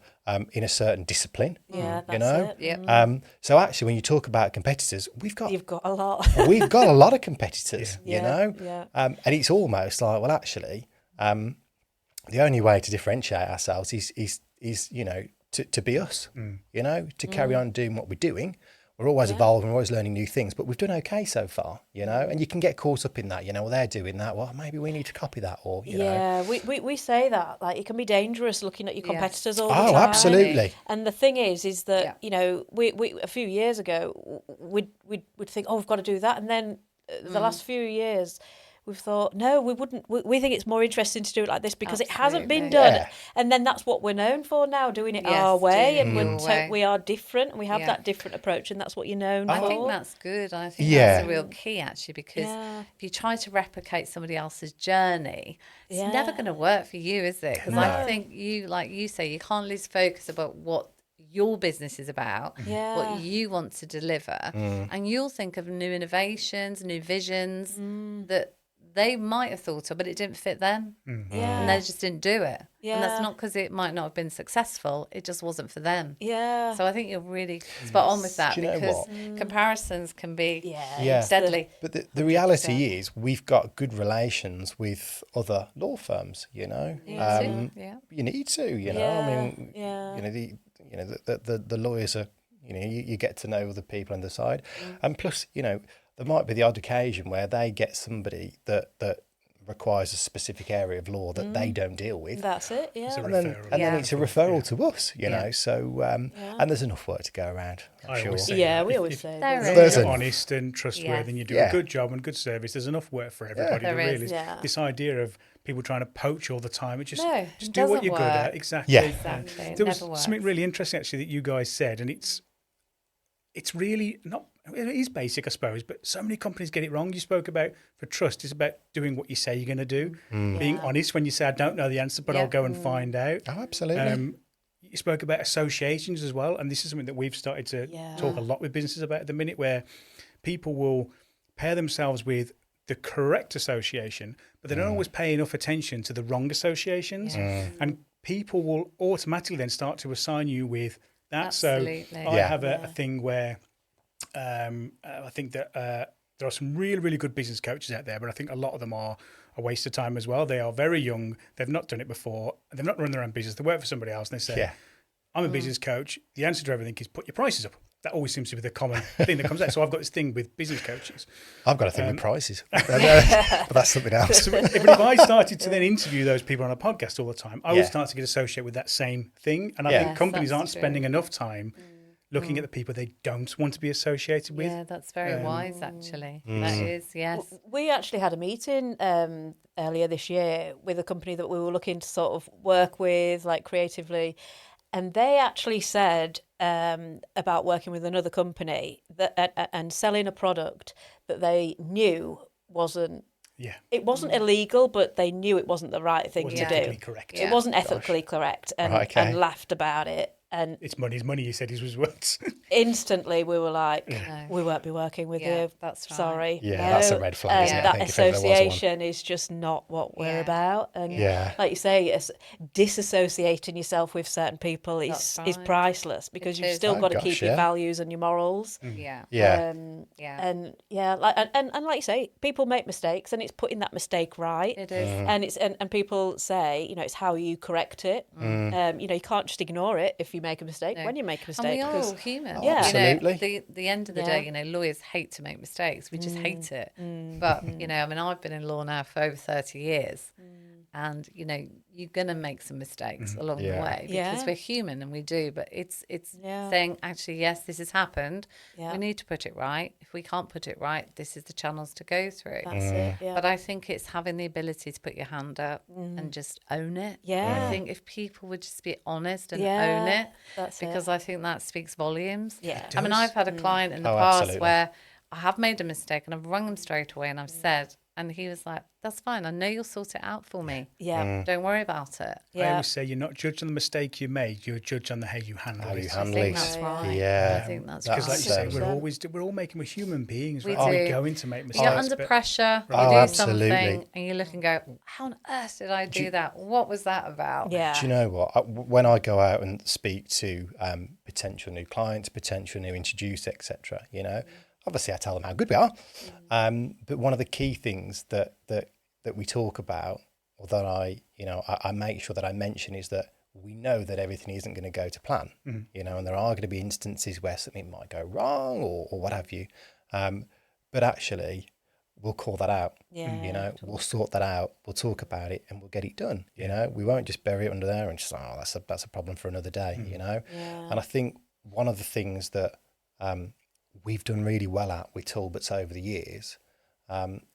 in a certain discipline. That's you know. it. So actually, when you talk about competitors, you've got a lot. We've got a lot of competitors. You know, and it's almost like, well, actually, the only way to differentiate ourselves is you know, to be us. You know, to carry on doing what we're doing. We're always evolving, we're always learning new things, but we've done okay so far, you know, and you can get caught up in that, you know, well, they're doing that, well, maybe we need to copy that, or, you know. We say that, like, it can be dangerous looking at your competitors all the time. Oh, absolutely. And the thing is that, you know, we a few years ago, we'd think, oh, we've got to do that. And then the last few years, we've thought, no, we wouldn't. We think it's more interesting to do it like this because it hasn't been done. And then that's what we're known for now, doing it our way. And we are different and we have that different approach, and that's what you're known for. I think that's good. I think that's a real key, actually, because if you try to replicate somebody else's journey, it's never going to work for you, is it? Because I think you, like you say, you can't lose focus about what your business is about, what you want to deliver, and you'll think of new innovations, new visions they might have thought of, but it didn't fit them. Yeah. And they just didn't do it. Yeah. And that's not because it might not have been successful. It just wasn't for them. Yeah. So I think you're really spot on with that, Do you know because what? comparisons can be Yeah. deadly. But the reality is we've got good relations with other law firms, you know. You need to, you know. I mean, you know, the lawyers are, you know, you get to know other people on the side. And plus, you know, there might be the odd occasion where they get somebody that requires a specific area of law that they don't deal with. That's it, yeah. And then it's a referral to us, you know. So, and there's enough work to go around, I'm sure. We always say that. There's you're honest and trustworthy and you do a good job and good service, there's enough work for everybody. There really is. This idea of people trying to poach all the time, just it do what you're doesn't good at. work. Exactly. Yeah. Exactly. There was Never works. something really interesting actually that you guys said, and it's really not, it is basic, I suppose, but so many companies get it wrong. You spoke about, for trust, it's about doing what you say you're going to do, being honest when you say, I don't know the answer, but I'll go and find out. Oh, absolutely. You spoke about associations as well, and this is something that we've started to talk a lot with businesses about at the minute, where people will pair themselves with the correct association, but they don't always pay enough attention to the wrong associations. And people will automatically then start to assign you with that. Absolutely. So I have a thing where I think that there are some really, really good business coaches out there, but I think a lot of them are a waste of time as well. They are very young. They've not done it before. They've not run their own business. They work for somebody else and they say, I'm a business coach. The answer to everything is put your prices up. That always seems to be the common thing that comes out. So I've got this thing with business coaches. I've got a thing with prices, but that's something else. So if I started to then interview those people on a podcast all the time, I would start to get associated with that same thing. And I think companies aren't spending enough time looking at the people they don't want to be associated with. Yeah, that's very wise, actually. That is, yes. We actually had a meeting earlier this year with a company that we were looking to sort of work with, like creatively, and they actually said about working with another company that and selling a product that they knew wasn't. Yeah. It wasn't illegal, but they knew it wasn't the right thing to do. Ethically correct. It wasn't ethically correct, and laughed about it. And it's money's money, you said, his words. Instantly, we were like, we won't be working with you. That's right. Sorry. Yeah, that's a red flag, isn't it? That association is just not what we're about. And like you say, disassociating yourself with certain people is priceless, because you've still got to keep your values and your morals. And like you say, people make mistakes, and it's putting that mistake right. It is. And it's and people say, you know, it's how you correct it. You know, you can't just ignore it if you make a mistake when you make a mistake. And we are all human. Absolutely. You know, the end of the day, you know, lawyers hate to make mistakes. We just hate it. But, you know, I mean, I've been in law now for over 30 years. And, you know, you're going to make some mistakes along the way, because we're human and we do. But it's saying, actually, yes, this has happened. We need to put it right. If we can't put it right, this is the channels to go through. That's it, But I think it's having the ability to put your hand up and just own it. I think if people would just be honest and own it, because I think that speaks volumes. I mean, I've had a client in the past where I have made a mistake and I've rung them straight away and I've said, and he was like, that's fine. I know you'll sort it out for me. Don't worry about it. I always say you're not judged on the mistake you made. You're judged on how you handle it. I think that's right. Yeah. I think that's because, like you say, we're human beings. Right? We're going to make mistakes. You're under pressure. You do something, and you look and go, "How on earth did I do that? What was that about?" Do you know what? When I go out and speak to potential new clients, potential new introduced, etc., you know. Obviously, I tell them how good we are, but one of the key things that we talk about, or that I make sure that I mention, is that we know that everything isn't going to go to plan, you know, and there are going to be instances where something might go wrong or what have you, but actually, we'll call that out. You know, we'll sort that out. We'll talk about it, and we'll get it done. You know, we won't just bury it under there and just that's a problem for another day. You know, and I think one of the things that we've done really well at with Talbots over the years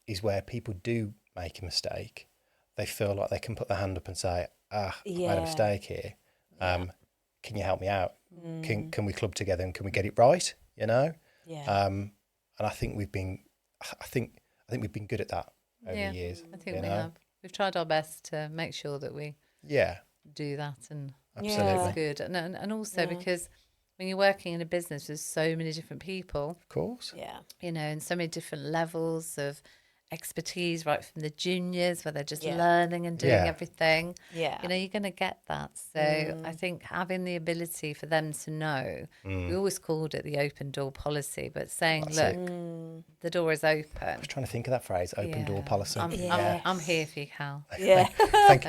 is where people do make a mistake, they feel like they can put their hand up and say, I made a mistake here. Can you help me out? Can we club together and can we get it right? You know? And I think we've been good at that over the years. I think we have. We've tried our best to make sure that we do that, and it's good. And also because when you're working in a business, there's so many different people. Of course. You know, and so many different levels of expertise right from the juniors where they're just learning and doing everything. Yeah. You know, you're going to get that. So I think having the ability for them to know, we always called it the open door policy, but saying, look, the door is open. I was trying to think of that phrase, open door policy. I'm here for you, Cal. Yeah.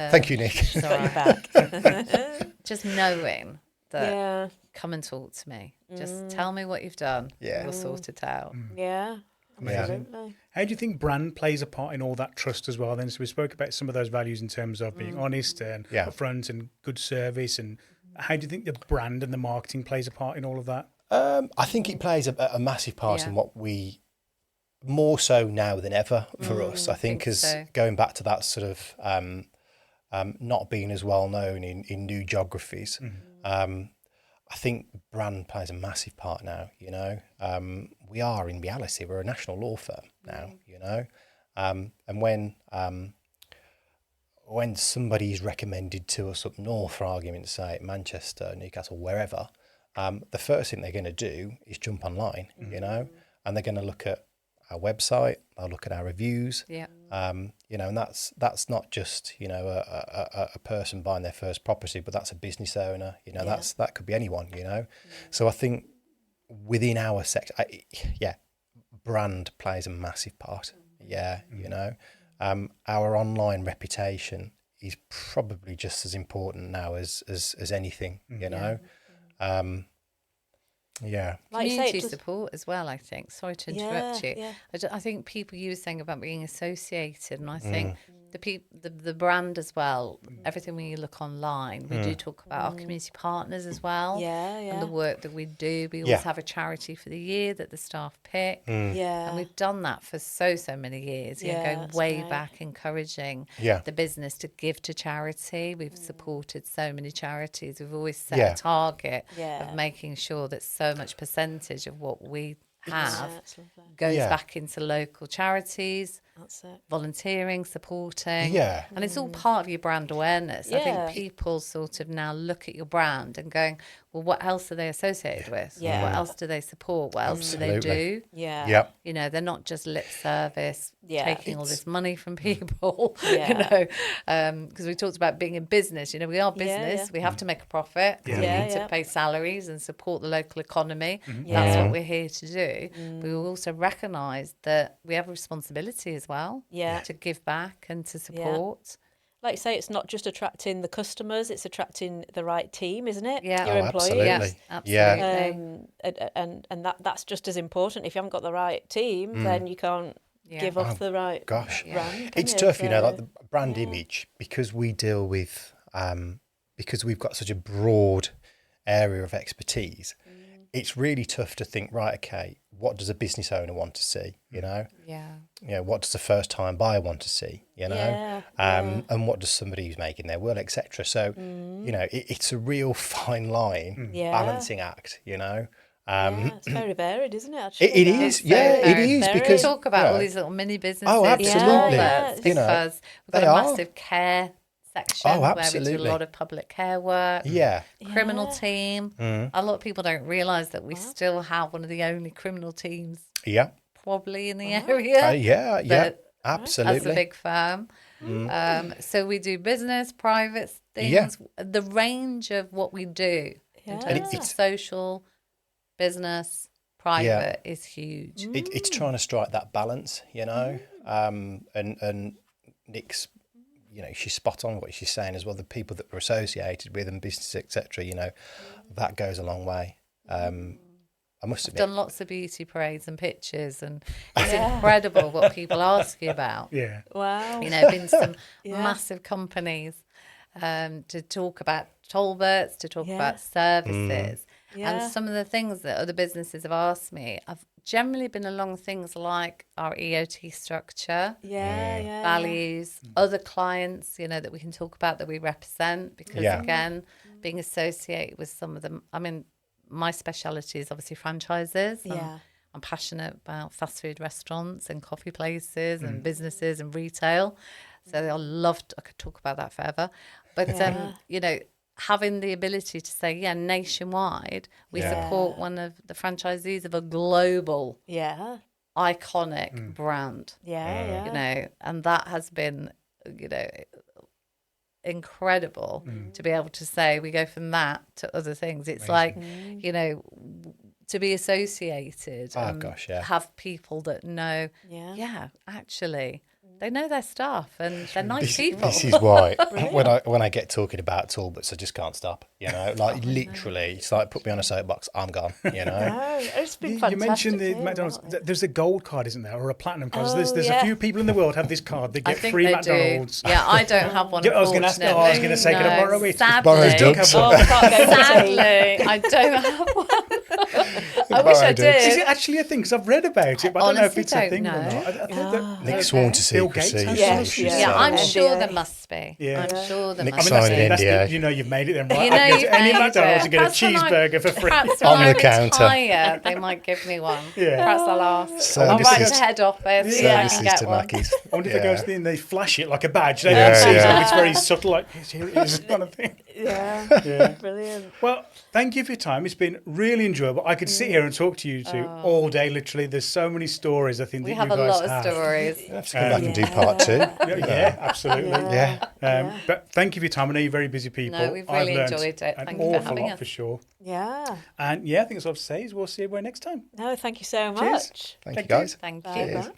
Thank you, Nick. It's all right. Back. Just knowing that, come and talk to me. Just tell me what you've done. Yeah. We'll sort it out. Yeah. Absolutely. How do you think brand plays a part in all that trust as well then? So we spoke about some of those values in terms of being honest and upfront and good service. And how do you think the brand and the marketing plays a part in all of that? I think it plays a massive part in what we, more so now than ever for us. I think as going back to that sort of not being as well known in new geographies, I think brand plays a massive part now, you know. We are, in reality, we're a national law firm now, you know. And when somebody's recommended to us up north, for argument's sake, Manchester, Newcastle, wherever, the first thing they're going to do is jump online, you know, and they're going to look at our website, they'll look at our reviews, you know, and that's not just, you know, a person buying their first property, but that's a business owner, you know, that could be anyone, you know. So I think within our sector, brand plays a massive part, you know. Our online reputation is probably just as important now as anything, you know. Like community support as well, I think. Sorry to interrupt you. I think people, you were saying about being associated, and I think the brand as well, everything when you look online, we do talk about our community partners as well, and the work that we do. We always have a charity for the year that the staff pick, and we've done that for so many years, you know, going way back, encouraging the business to give to charity. We've supported so many charities. We've always set a target of making sure that so much percentage of what we have goes back into local charities. That's it. Volunteering, supporting. And it's all part of your brand awareness. I think people sort of now look at your brand and going, well, what else are they associated with? What else do they support? What else do they do? You know, they're not just lip service, taking all this money from people, you know, because we talked about being in business. You know, we are business. We have to make a profit. We need to pay salaries and support the local economy. That's what we're here to do. But we also recognise that we have a responsibility as well to give back and to support. Like you say, it's not just attracting the customers, it's attracting the right team, isn't it? Yeah. Your employees. Absolutely. And that's just as important. If you haven't got the right team, then you can't give off the right brand. It's tough, you know, like the brand image, because we deal with, because we've got such a broad area of expertise, it's really tough to think, right, okay, what does a business owner want to see, you know? You know, what does a first-time buyer want to see, you know? And what does somebody who's making their will, etc. So, you know, it's a real fine line balancing act, you know? It's very varied, isn't it? Actually, it is, it is. Because we talk about all these little mini businesses. Oh, absolutely. You know, because we've got a massive care section where we do a lot of public care work. Criminal team. A lot of people don't realise that we still have one of the only criminal teams probably in the area. Absolutely. As a big firm. So we do business, private things, the range of what we do in terms of social, business, private is huge. It's trying to strike that balance, you know, and Nick's, you know, she's spot on what she's saying as well. The people that we're associated with and business, etc., you know, that goes a long way. I must admit, I've done lots of beauty parades and pictures, and it's incredible what people ask you about. Wow. You know, been some massive companies to talk about Talbots, to talk about services. And some of the things that other businesses have asked me, I've generally been along things like our EOT structure, values, other clients, you know, that we can talk about that we represent, because again, being associated with some of them, I mean, my speciality is obviously franchises. I'm passionate about fast food restaurants and coffee places and businesses and retail. So I could talk about that forever. But, you know, having the ability to say, nationwide, we support one of the franchisees of a global iconic brand. Yeah. You know, and that has been, you know, incredible to be able to say we go from that to other things. It's like, you know, to be associated and have people that know, actually, they know their stuff and they're nice people. This is why when I get talking about Talbots, I just can't stop. You know, like literally, it's like put me on a soapbox, I'm gone. You know, No, it's been fantastic. You mentioned the too. McDonald's. There's a gold card, isn't there, or a platinum card? So there's a few people in the world have this card. They get free McDonald's. Do. Yeah, I don't have one. I was going to say, can I borrow it? Sadly, sadly, I don't have one. I wish I did. Is it actually a thing? Because I've read about it, but I don't know if it's a thing or not. I think that Nick's sworn to secrecy. Yeah, I'm sure there must be. Yeah. I'm sure there Nick must signed be. an NDA. You know you've made it then, right? You know, I go to any McDonald's and get a cheeseburger for free. Perhaps On when the counter. retire, they might give me one. Yeah. Perhaps I'll ask. Services. I'll write to head office. Yeah, I can Services get to one. Mackey's. I wonder if it goes in, they flash it like a badge. They Yeah, don't see it, yeah. it's very subtle, like, here it is, kind of thing. Yeah. Brilliant. Well, thank you for your time. It's been really enjoyable. I could sit here and talk to you two all day, literally. There's so many stories, I think, We that have you a guys lot of stories. We'll have to come back and do part 2. Yeah, absolutely. Yeah. But thank you for your time. I know you're very busy people. No, we've really I've learned enjoyed it. an Thank you for awful having lot us. for sure. Yeah. And yeah, I think that's all I have to say is we'll see you next time. No, thank you so Cheers. much. Thank you, guys. Thank you. Bye.